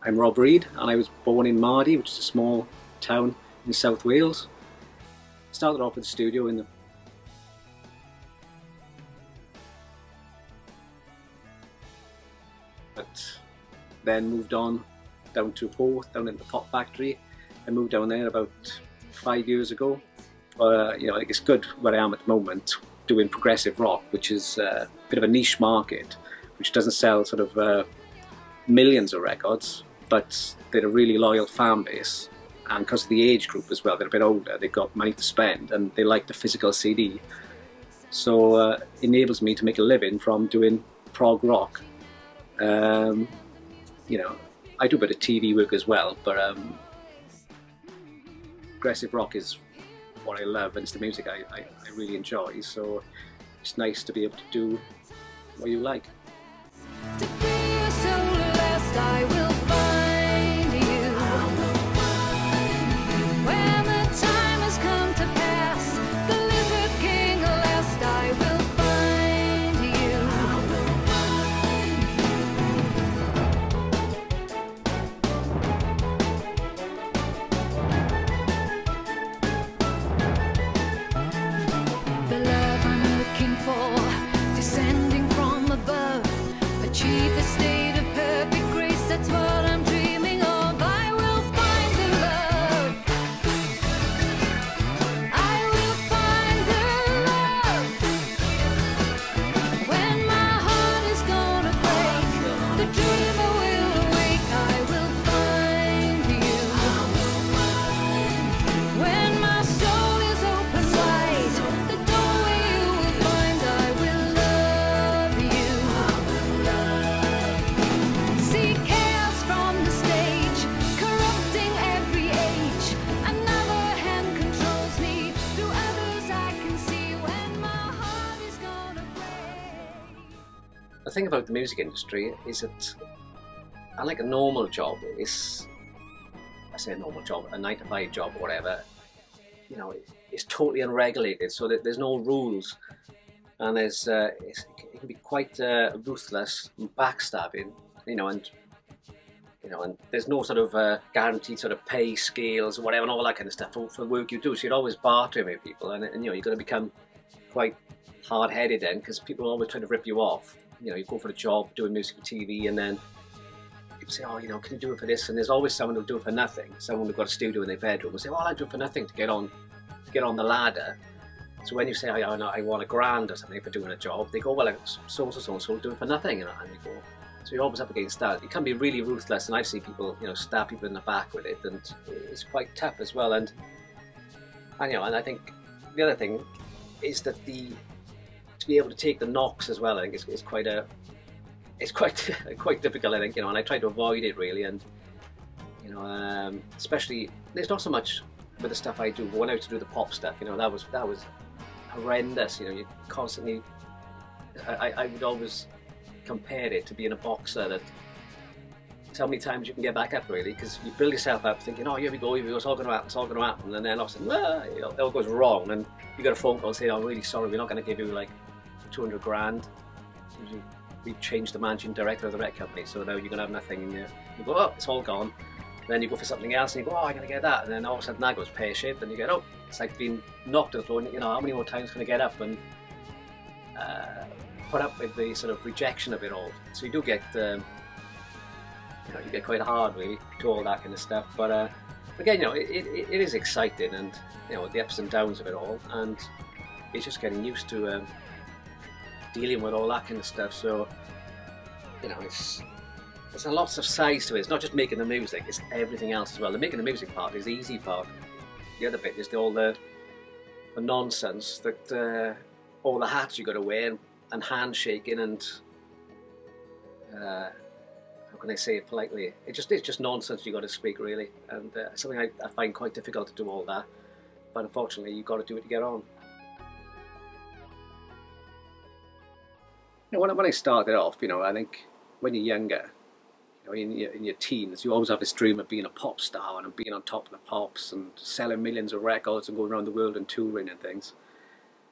I'm Rob Reid, and I was born in Mardy, which is a small town in South Wales. Started off with a studio in the but then moved on down to Porth, down in the Pop Factory. I moved down there about 5 years ago. I think it's good where I am at the moment, doing progressive rock, which is a bit of a niche market, which doesn't sell sort of millions of records, but they're a really loyal fan base. And because of the age group as well, they're a bit older, they've got money to spend, and they like the physical CD. So it enables me to make a living from doing prog rock. I do a bit of TV work as well, but progressive rock is what I love, and it's the music I really enjoy, so it's nice to be able to do what you like. To free your soul at last, I will find you. When the time has come to pass, the Lizard King at last, I will find you. The love I'm looking for, descending from above. Achieve a state of perfect grace, that's what I'm dreaming of. I will find the love. I will find the love. When my heart is gonna break, the dreamer will awake. I will find you. When my soul is open wide, the doorway you will find. I will love you. See chaos from the stage, corrupting every age. Another hand controls me, through others I can see. When my heart is gonna break. The thing about the music industry is that, unlike a normal job, I say a normal job, a 9-to-5 job or whatever, it's totally unregulated, so that there's no rules, and it can be quite ruthless and backstabbing, and there's no sort of guaranteed sort of pay scales or whatever and all that kind of stuff for the work you do. So you're always bartering with people, and you're going to become quite hard-headed then, because people are always trying to rip you off. You go for a job doing music for TV, and then people say, oh, can you do it for this? And there's always someone who'll do it for nothing. Someone who's got a studio in their bedroom will say, well, I'll do it for nothing to get on the ladder. So when you say, I want $1,000 or something for doing a job, they go, well, so-and-so will do it for nothing. And you go, so you're always up against that. It can be really ruthless, and I've seen people, stab people in the back with it, and it's quite tough as well. And I think the other thing is that to be able to take the knocks as well, I think is quite quite difficult, I think, and I try to avoid it really. And especially, there's not so much with the stuff I do, but when I used to do the pop stuff, that was horrendous. You constantly, I would always compare it to being a boxer, that how many times you can get back up really, because you build yourself up thinking, oh, here we go, it's all going to happen, and then all of a sudden, it all goes wrong, and you get a phone call saying, oh, I'm really sorry, we're not going to give you like 200 grand. We've changed the managing director of the record company, so now you're going to have nothing, and you go, oh, it's all gone. Then you go for something else, and you go, oh, I'm going to get that, and then all of a sudden that goes pear-shaped, and you get, oh, it's like being knocked to the floor, and how many more times can I get up and put up with the sort of rejection of it all? So you do get, you get quite hard really to all that kind of stuff. But again, it is exciting, and the ups and downs of it all, and it's just getting used to dealing with all that kind of stuff. So there's a lots of sides to it. It's not just making the music, it's everything else as well. The making the music part is the easy part. The other bit is all the nonsense, that all the hats you got to wear, and handshaking, and how can I say it politely? It's just nonsense you got to speak really, and something I find quite difficult to do all that. But unfortunately, you've got to do it to get on. When I started off, I think when you're younger, in your teens, you always have this dream of being a pop star and being on top of the pops and selling millions of records and going around the world and touring and things.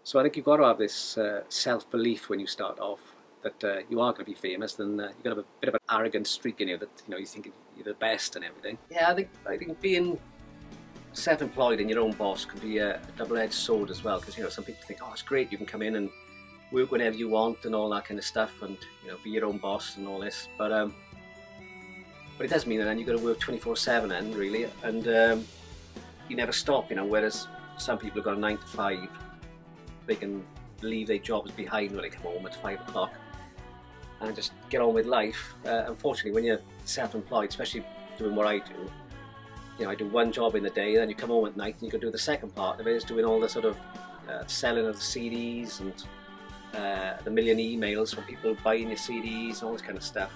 So I think you've got to have this self-belief when you start off, that you are going to be famous, and you've got to have a bit of an arrogant streak in you, that you think you're the best and everything. Yeah, I think being self-employed and your own boss can be a double-edged sword as well, because, you know, some people think, oh, it's great, you can come in and work whenever you want and all that kind of stuff, and, you know, be your own boss and all this. But it does mean that then you've got to work 24/7 then, really, and you never stop, you know. Whereas some people have got a 9 to 5, they can leave their jobs behind when they come home at 5 o'clock and just get on with life. Unfortunately, when you're self-employed, especially doing what I do, you know, I do one job in the day, then you come home at night and you can do the second part of it, is doing all the sort of selling of the CDs and the million emails from people buying your CDs and all this kind of stuff.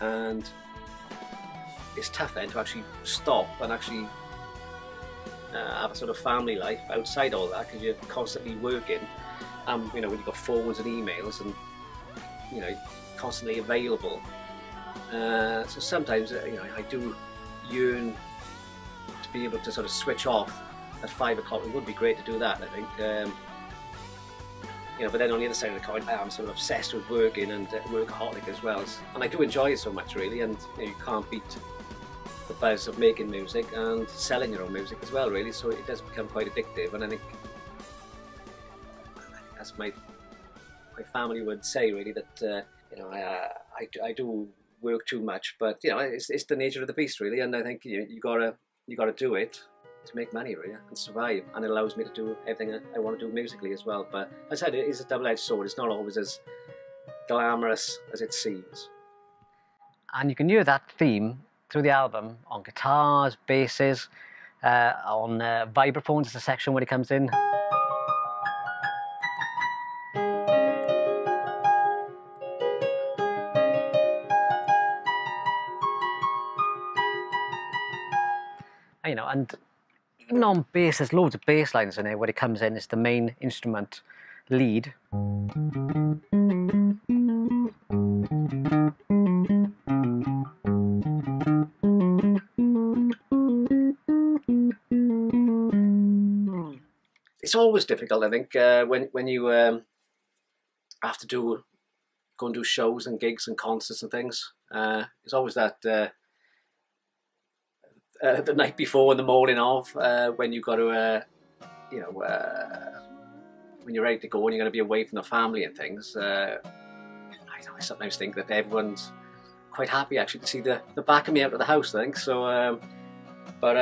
And it's tough then to actually stop and actually have a sort of family life outside all that, because you're constantly working. You know, when you've got phones and emails and, you know, constantly available. So sometimes, you know, I do yearn to be able to sort of switch off at 5 o'clock. It would be great to do that, I think. You know, but then on the other side of the coin, I'm sort of obsessed with working and workaholic as well. And I do enjoy it so much, really, and, you know, you can't beat the buzz of making music and selling your own music as well, really. So it does become quite addictive, and I think as my family would say, really, that you know, I do work too much, but, you know, it's the nature of the beast, really. And I think you gotta do it to make money, really, and survive, and it allows me to do everything I want to do musically as well. But as I said, it is a double-edged sword. It's not always as glamorous as it seems. And you can hear that theme through the album on guitars, basses, on vibraphones. It's a section where it comes in. You know, and even on bass, there's loads of bass lines in there where it comes in as the main instrument lead. It's always difficult, I think, when you have to go and do shows and gigs and concerts and things. It's always that the night before and the morning of, when you've got to, you know, when you're ready to go and you're going to be away from the family and things. I sometimes think that everyone's quite happy actually to see the back of me out of the house, I think. So, but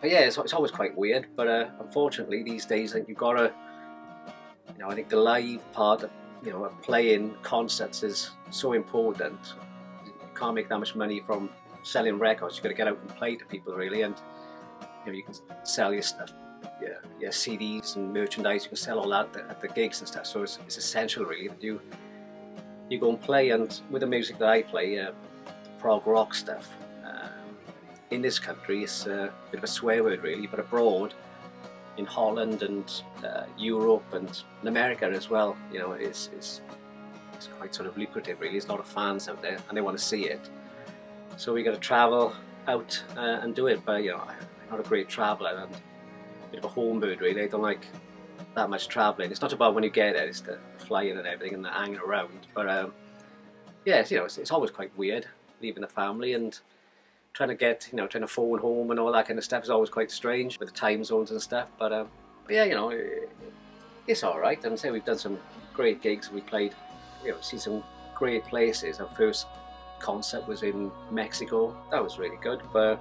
yeah, it's always quite weird. But unfortunately, these days, I think you've got to, you know, I think the live part of, you know, playing concerts is so important. You can't make that much money from selling records. You've got to get out and play to people, really, and, you know, you can sell your stuff, your CDs and merchandise. You can sell all that at the gigs and stuff. So it's essential, really, that you go and play. And with the music that I play, prog rock stuff, in this country, it's a bit of a swear word, really, but abroad, in Holland and Europe and in America as well, you know, it's quite sort of lucrative, really. There's a lot of fans out there and they want to see it. So we got to travel out and do it. But, you know, I'm not a great traveller and a bit of a home bird, really. I don't like that much travelling. It's not about when you get there, it's the flying and everything and the hanging around. But yeah, you know, it's always quite weird leaving the family and trying to phone home and all that kind of stuff is always quite strange with the time zones and stuff. But yeah, you know, it's all right. And say we've done some great gigs. We played, you know, see some great places. Our first concert was in Mexico. That was really good. But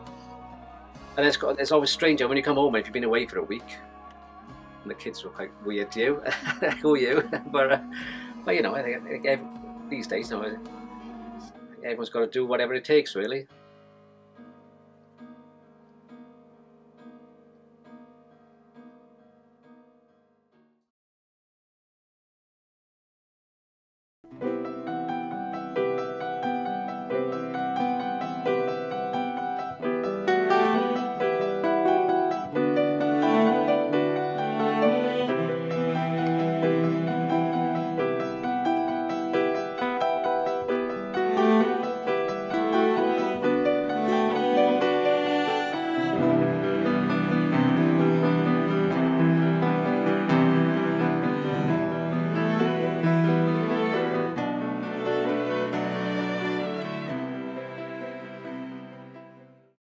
and it's always stranger when you come home if you've been away for a week. And the kids were quite weird to you. Who are you? But you know, I think these days, you know, everyone's got to do whatever it takes, really.